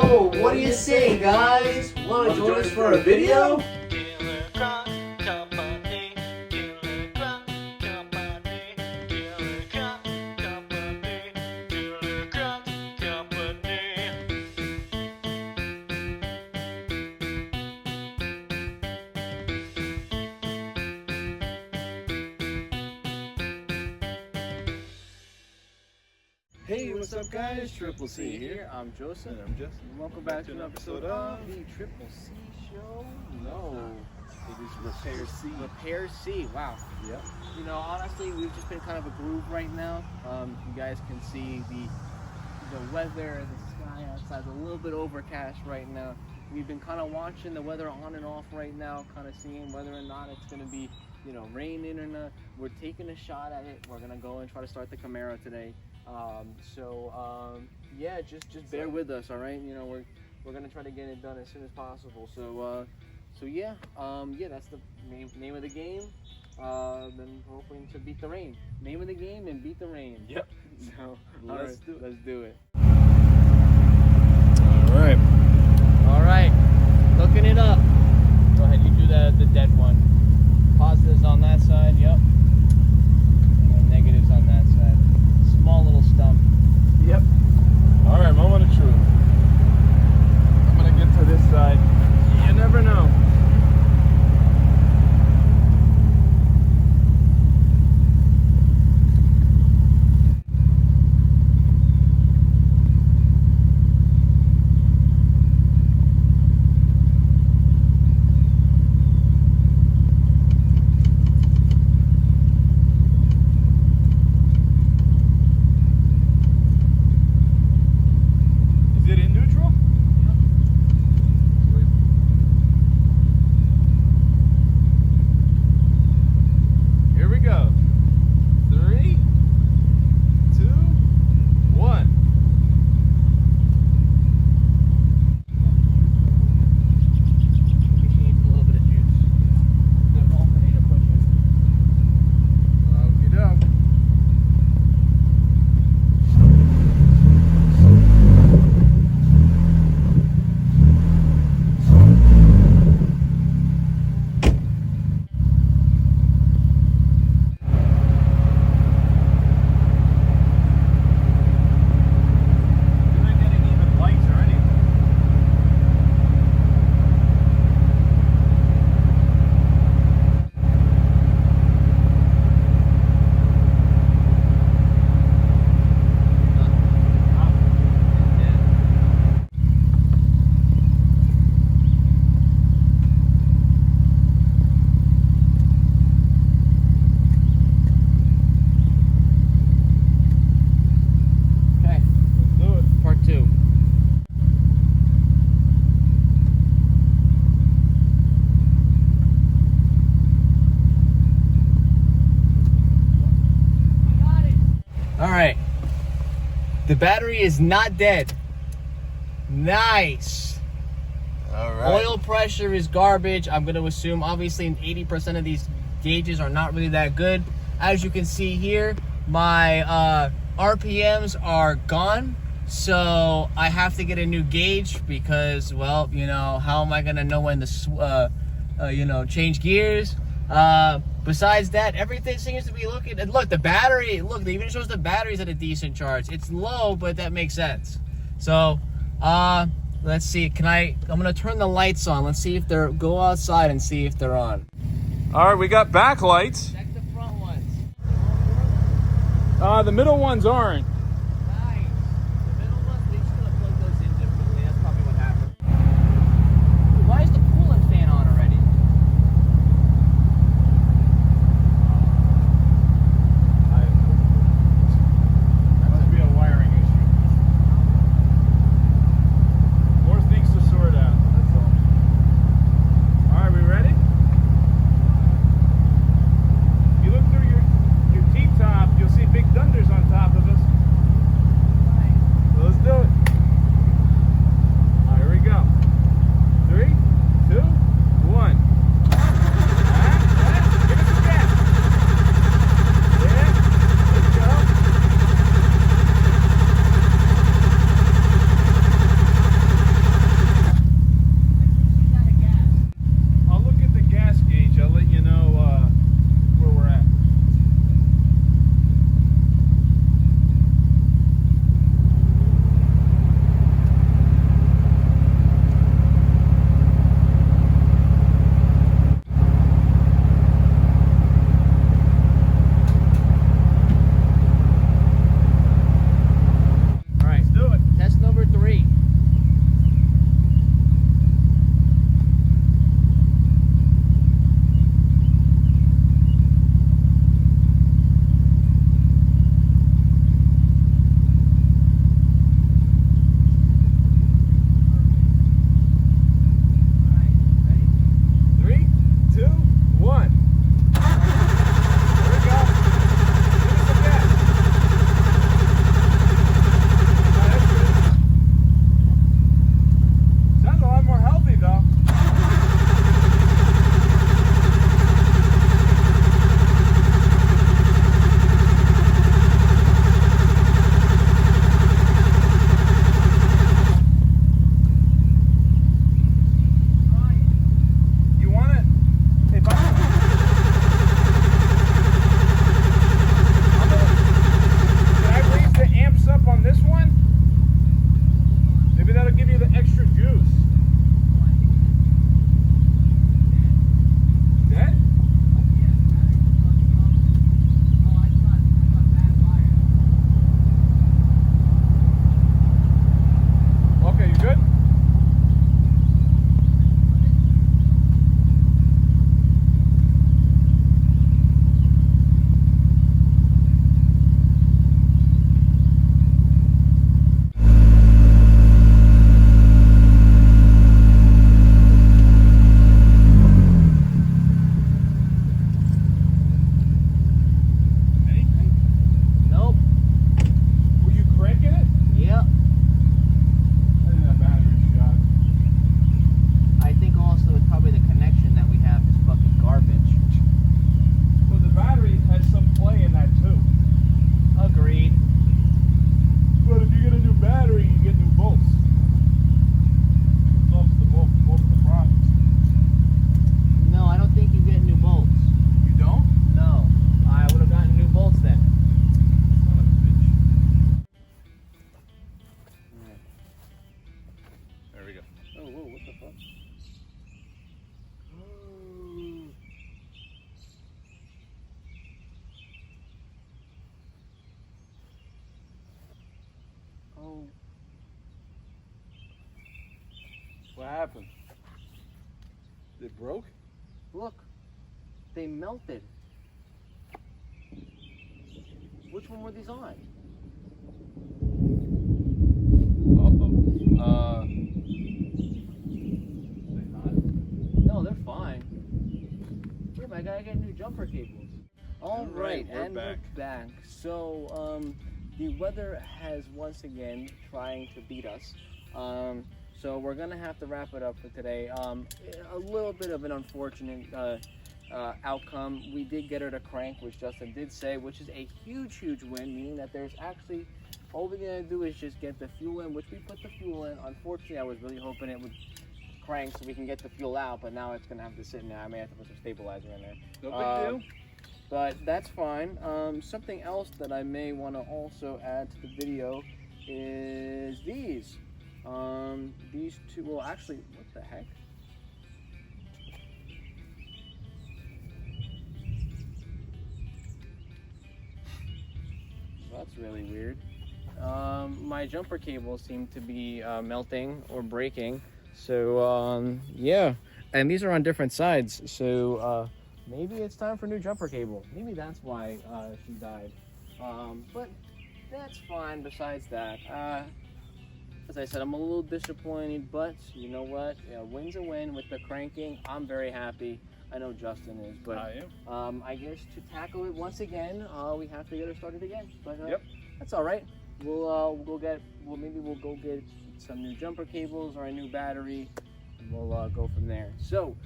So, what do you say, guys? Want to join us for a video? Hey, what's up guys? Triple C here. I'm Joseph. And I'm Justin. Welcome back to an episode of the Triple C Show. No, it is Repair C. Repair C. Wow. Yep. You know, honestly, we've just been kind of a groove right now. You guys can see the weather, the sky outside is a little bit overcast right now. We've been kind of watching the weather on and off right now, kind of seeing whether or not it's going to be, you know, raining or not. We're taking a shot at it. We're going to go and try to start the Camaro today. Yeah, just bear with us, all right? You know, we're gonna try to get it done as soon as possible. So yeah, that's the name of the game. Then we're hoping to beat the rain. Name of the game and beat the rain. Yep. So Let's do it. All right. Looking it up. Go ahead. You do the dead one. Positives on that side. Yep. And negatives on that side. Small little stump. Yep. All right, moment of truth. I'm gonna get to this side. You never know. Alright, the battery is not dead. Nice. Alright. Oil pressure is garbage. I'm going to assume obviously 80% of these gauges are not really that good. As you can see here, my RPMs are gone. So I have to get a new gauge because, well, you know, how am I going to know when to, change gears? Besides that, everything seems to be looking, and look, the battery, look, it even shows the battery's at a decent charge. It's low, but that makes sense. So, let's see, I'm gonna turn the lights on. Let's see if go outside and see if they're on. All right, we got backlights. Check the front ones. The middle ones aren't. Nice. The middle ones, they just gonna plug those in differently. That's probably what happened. Why is the coolant fan on already? Dunders on top of us. There we go. Oh, whoa, what the fuck? Oh. What happened? It broke? Look, they melted. Which one were these on? No, they're fine. Damn, I gotta get new jumper cables. All right, and we're back. So, the weather has once again trying to beat us. So we're gonna have to wrap it up for today. A little bit of an unfortunate outcome. We did get her to crank, which Justin did say, which is a huge win, meaning that there's actually, all we're gonna do is just get the fuel in, which we put the fuel in. Unfortunately, I was really hoping it would crank so we can get the fuel out, but now it's gonna have to sit in there. I may have to put some stabilizer in there. No big deal. But that's fine. Something else that I may want to also add to the video is these. These two, well actually, what the heck? That's really weird. My jumper cables seem to be melting or breaking. So yeah, and these are on different sides. So maybe it's time for a new jumper cable. Maybe that's why she died. But that's fine. Besides that, as I said, I'm a little disappointed, but you know what? Yeah, win's a win with the cranking. I'm very happy. I know Justin is, but I am. I guess to tackle it once again, we have to get her started again. But Yep. That's all right. We'll go get some new jumper cables or a new battery, and we'll go from there. So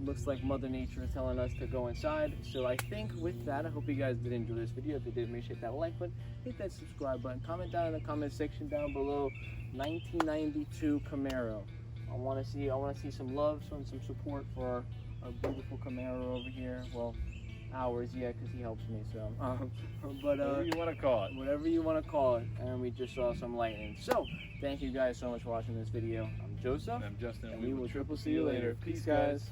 looks like Mother Nature is telling us to go inside. So I think with that, I hope you guys did enjoy this video. If you did, make sure to hit that like button, hit that subscribe button, comment down in the comment section down below. 1992 Camaro. I want to see some love, some support for our beautiful Camaro over here. Well, ours, yeah, because he helps me. So, but whatever you want to call it. Whatever you want to call it. And we just saw some lightning. So, thank you guys so much for watching this video. I'm Joseph. And I'm Justin. And we will triple see you later. Peace, guys.